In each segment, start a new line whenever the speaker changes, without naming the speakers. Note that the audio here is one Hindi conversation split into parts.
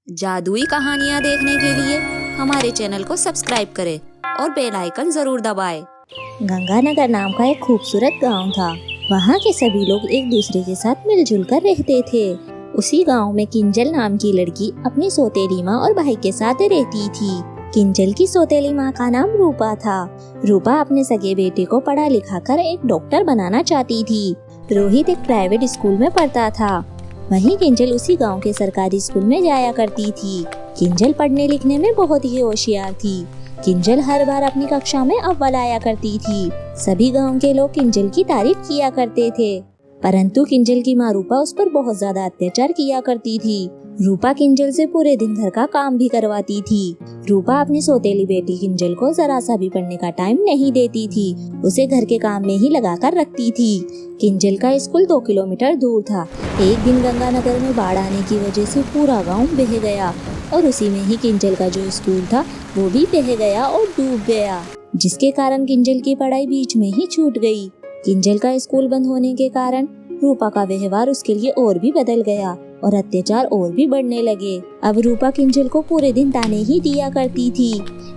जादुई कहानियाँ देखने के लिए हमारे चैनल को सब्सक्राइब करें और बेल आइकन जरूर दबाएं।
गंगानगर नाम का एक खूबसूरत गांव था। वहाँ के सभी लोग एक दूसरे के साथ मिलजुल कर रहते थे। उसी गांव में किंजल नाम की लड़की अपनी सौतेली माँ और भाई के साथ रहती थी। किंजल की सौतेली माँ का नाम रूपा था। रूपा अपने सगे बेटे को पढ़ा लिखा कर एक डॉक्टर बनाना चाहती थी। रोहित एक प्राइवेट स्कूल में पढ़ता था। वहीं किंजल उसी गांव के सरकारी स्कूल में जाया करती थी। किंजल पढ़ने लिखने में बहुत ही होशियार थी। किंजल हर बार अपनी कक्षा में अव्वल आया करती थी। सभी गांव के लोग किंजल की तारीफ किया करते थे, परंतु किंजल की माँ रूपा उस पर बहुत ज्यादा अत्याचार किया करती थी। रूपा किंजल से पूरे दिन घर का काम भी करवाती थी। रूपा अपनी सौतेली बेटी किंजल को जरा सा भी पढ़ने का टाइम नहीं देती थी, उसे घर के काम में ही लगाकर रखती थी। किंजल का स्कूल 2 किलोमीटर दूर था। एक दिन गंगानगर में बाढ़ आने की वजह से पूरा गांव बह गया और उसी में ही किंजल का जो स्कूल था वो भी बह गया और डूब गया, जिसके कारण किंजल की पढ़ाई बीच में ही छूट गई। किंजल का स्कूल बंद होने के कारण रूपा का व्यवहार उसके लिए और भी बदल गया और अत्याचार और भी बढ़ने लगे। अब रूपा किंजल को पूरे दिन ताने ही दिया करती थी।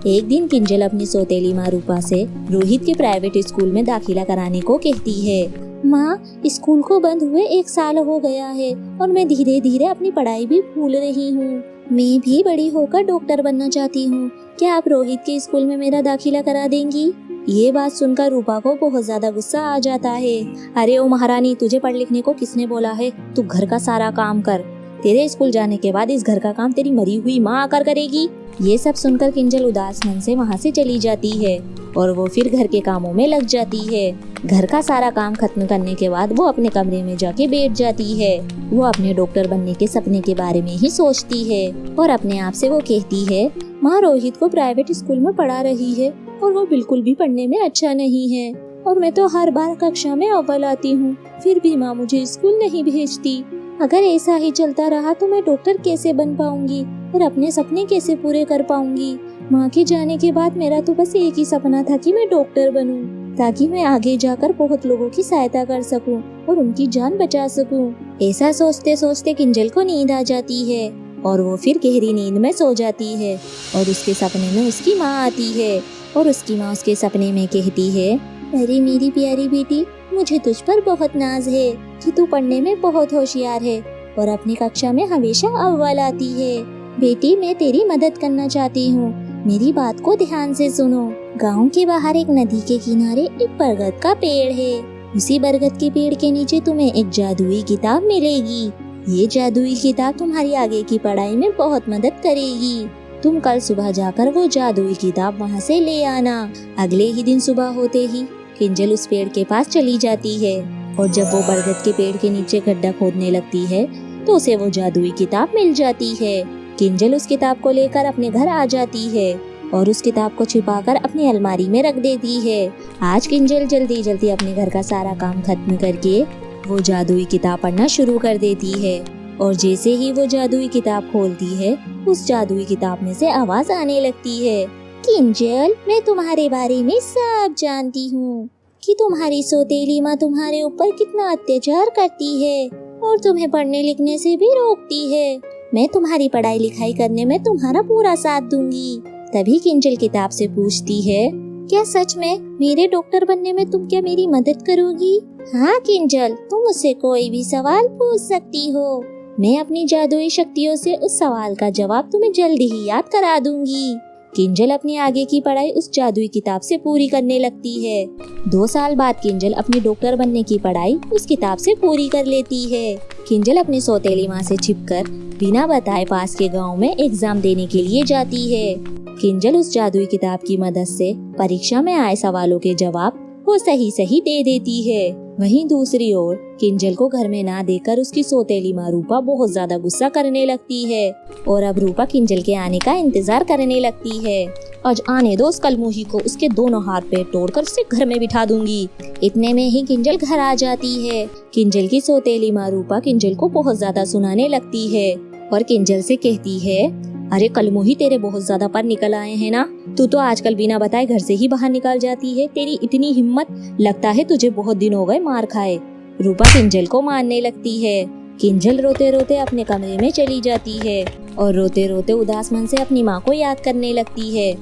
एक दिन किंजल अपनी सौतेली माँ रूपा से रोहित के प्राइवेट स्कूल में दाखिला कराने को कहती है। माँ, स्कूल को बंद हुए 1 साल हो गया है और मैं धीरे धीरे अपनी पढ़ाई भी भूल रही हूँ। मैं भी बड़ी होकर डॉक्टर बनना चाहती हूँ। क्या आप रोहित के स्कूल में मेरा दाखिला करा देंगी? ये बात सुनकर रूपा को बहुत ज्यादा गुस्सा आ जाता है। अरे ओ महारानी, तुझे पढ़ लिखने को किसने बोला है? तू घर का सारा काम कर। तेरे स्कूल जाने के बाद इस घर का काम तेरी मरी हुई माँ आकर करेगी। ये सब सुनकर किंजल उदास मन से वहाँ से चली जाती है और वो फिर घर के कामों में लग जाती है। घर का सारा काम खत्म करने के बाद वो अपने कमरे में जाके बैठ जाती है। वो अपने डॉक्टर बनने के सपने के बारे में ही सोचती है और अपने आप से वो कहती है, माँ रोहित को प्राइवेट स्कूल में पढ़ा रही है और वो बिल्कुल भी पढ़ने में अच्छा नहीं है और मैं तो हर बार कक्षा में अव्वल आती हूँ, फिर भी माँ मुझे स्कूल नहीं भेजती। अगर ऐसा ही चलता रहा तो मैं डॉक्टर कैसे बन पाऊंगी और अपने सपने कैसे पूरे कर पाऊंगी? माँ के जाने के बाद मेरा तो बस एक ही सपना था कि मैं डॉक्टर बनूं, ताकि मैं आगे जाकर बहुत लोगों की सहायता कर सकूं और उनकी जान बचा सकूं। ऐसा सोचते सोचते किंजल को नींद आ जाती है और वो फिर गहरी नींद में सो जाती है और उसके सपने में उसकी माँ आती है और उसकी माँ उसके सपने में कहती है, अरे मेरी प्यारी बेटी, मुझे तुझ पर बहुत नाज है कि तू पढ़ने में बहुत होशियार है और अपनी कक्षा में हमेशा अव्वल आती है। बेटी, मैं तेरी मदद करना चाहती हूँ, मेरी बात को ध्यान से सुनो। गांव के बाहर एक नदी के किनारे एक बरगद का पेड़ है। उसी बरगद के पेड़ के नीचे तुम्हें एक जादुई किताब मिलेगी। ये जादुई किताब तुम्हारी आगे की पढ़ाई में बहुत मदद करेगी। तुम कल सुबह जाकर वो जादुई किताब वहाँ से ले आना। अगले ही दिन सुबह होते ही किंजल उस पेड़ के पास चली जाती है और जब वो बरगद के पेड़ के नीचे गड्ढा खोदने लगती है तो उसे वो जादुई किताब मिल जाती है। किंजल उस किताब को लेकर अपने घर आ जाती है और उस किताब को छिपाकर अपनी अलमारी में रख देती है। आज किंजल जल्दी जल्दी अपने घर का सारा काम खत्म करके वो जादुई किताब पढ़ना शुरू कर देती है और जैसे ही वो जादुई किताब खोलती है, उस जादुई किताब में से आवाज आने लगती है, किंजल, मैं तुम्हारे बारे में सब जानती हूँ कि तुम्हारी सौतेली माँ तुम्हारे ऊपर कितना अत्याचार करती है और तुम्हें पढ़ने लिखने से भी रोकती है। मैं तुम्हारी पढ़ाई लिखाई करने में तुम्हारा पूरा साथ दूंगी। तभी किंजल किताब से पूछती है, क्या सच में मेरे डॉक्टर बनने में तुम क्या मेरी मदद करोगी? हाँ किंजल, तुम मुझसे कोई भी सवाल पूछ सकती हो। मैं अपनी जादुई शक्तियों से उस सवाल का जवाब तुम्हें जल्दी ही याद करा दूंगी। किंजल अपनी आगे की पढ़ाई उस जादुई किताब से पूरी करने लगती है। 2 साल बाद किंजल अपनी डॉक्टर बनने की पढ़ाई उस किताब से पूरी कर लेती है। किंजल अपनी सौतेली माँ से छिपकर बिना बताए पास के गांव में एग्जाम देने के लिए जाती है। किंजल उस जादुई किताब की मदद से परीक्षा में आए सवालों के जवाब वो सही सही दे देती है। वहीं दूसरी ओर किंजल को घर में ना देकर उसकी सौतेली माँ रूपा बहुत ज्यादा गुस्सा करने लगती है और अब रूपा किंजल के आने का इंतजार करने लगती है। आज आने दो उस कलमुही को, उसके दोनों हाथ पैर तोड़कर उसे घर में बिठा दूंगी। इतने में ही किंजल घर आ जाती है। किंजल की सौतेली माँ रूपा किंजल को बहुत ज्यादा सुनाने लगती है और किंजल से कहती है, अरे कलमुही, तेरे बहुत ज्यादा पर निकल आए हैं ना। तू तो आजकल बिना बताए घर से ही बाहर निकल जाती है। तेरी इतनी हिम्मत, लगता है तुझे बहुत दिन हो गए मार खाए। रूपा किंजल को मारने लगती है। किंजल रोते रोते अपने कमरे में चली जाती है और रोते रोते उदास मन से अपनी माँ को याद करने लगती है।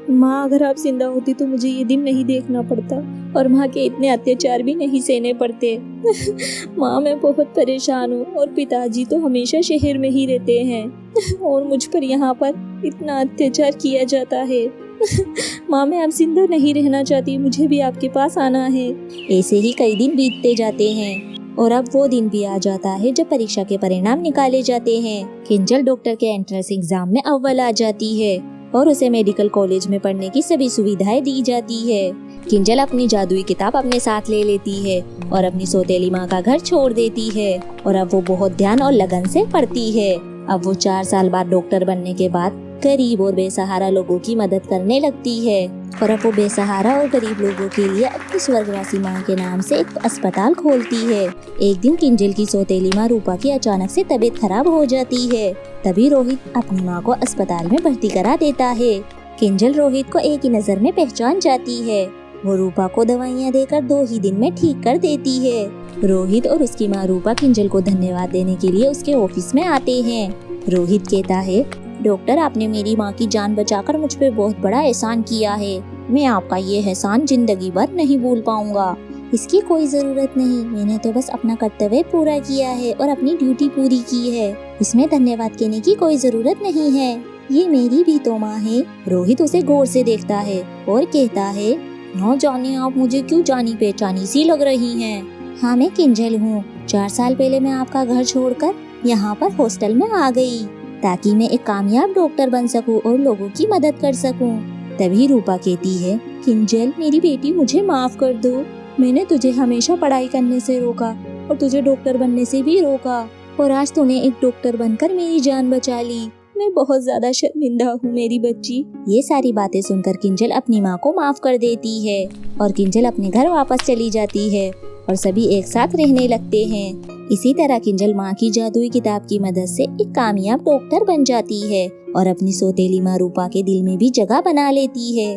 माँ, अगर आप जिंदा होती तो मुझे ये दिन नहीं देखना पड़ता और माँ के इतने अत्याचार भी नहीं सहने पड़ते। माँ, मैं बहुत परेशान हूँ और पिताजी तो हमेशा शहर में ही रहते हैं और मुझ पर यहाँ पर इतना अत्याचार किया जाता है। माँ, मैं अब जिंदा नहीं रहना चाहती, मुझे भी आपके पास आना है। ऐसे ही कई दिन बीतते जाते हैं और अब वो दिन भी आ जाता है जब परीक्षा के परिणाम निकाले जाते हैं। किंजल डॉक्टर के एंट्रेंस एग्जाम में अव्वल आ जाती है और उसे मेडिकल कॉलेज में पढ़ने की सभी सुविधाएं दी जाती है। किंजल अपनी जादुई किताब अपने साथ ले लेती है और अपनी सौतेली माँ का घर छोड़ देती है और अब वो बहुत ध्यान और लगन से पढ़ती है। अब वो 4 साल बाद डॉक्टर बनने के बाद गरीब और बेसहारा लोगों की मदद करने लगती है और अब वो बेसहारा और गरीब लोगों के लिए अपनी स्वर्गवासी माँ के नाम से एक अस्पताल खोलती है। एक दिन किंजल की सौतेली माँ रूपा की अचानक से तबीयत खराब हो जाती है। तभी रोहित अपनी माँ को अस्पताल में भर्ती करा देता है। किंजल रोहित को एक ही नजर में पहचान जाती है। वो रूपा को दवाइयाँ देकर 2 ही दिन में ठीक कर देती है। रोहित और उसकी माँ रूपा किंजल को धन्यवाद देने के लिए उसके ऑफिस में आते हैं। रोहित कहता है, डॉक्टर, आपने मेरी माँ की जान बचाकर मुझ पे बहुत बड़ा एहसान किया है। मैं आपका ये एहसान जिंदगी भर नहीं भूल पाऊंगा। इसकी कोई जरूरत नहीं, मैंने तो बस अपना कर्तव्य पूरा किया है और अपनी ड्यूटी पूरी की है। इसमें धन्यवाद कहने की कोई जरूरत नहीं है। ये मेरी भी तो माँ है। रोहित उसे गौर से देखता है और कहता है, न जाने आप मुझे क्यों जानी पहचानी सी लग रही हैं। हाँ, मैं किंजल हूँ। 4 साल पहले मैं आपका घर छोड़कर यहाँ पर हॉस्टल में आ गई ताकि मैं एक कामयाब डॉक्टर बन सकूं और लोगों की मदद कर सकूं। तभी रूपा कहती है, किंजल मेरी बेटी, मुझे माफ कर दो। मैंने तुझे हमेशा पढ़ाई करने से रोका और तुझे डॉक्टर बनने से भी रोका और आज तूने एक डॉक्टर बनकर मेरी जान बचा ली। मैं बहुत ज्यादा शर्मिंदा हूँ मेरी बच्ची। ये सारी बातें सुनकर किंजल अपनी माँ को माफ कर देती है और किंजल अपने घर वापस चली जाती है और सभी एक साथ रहने लगते हैं। इसी तरह किंजल माँ की जादुई किताब की मदद से एक कामयाब डॉक्टर बन जाती है और अपनी सौतेली माँ रूपा के दिल में भी जगह बना लेती है।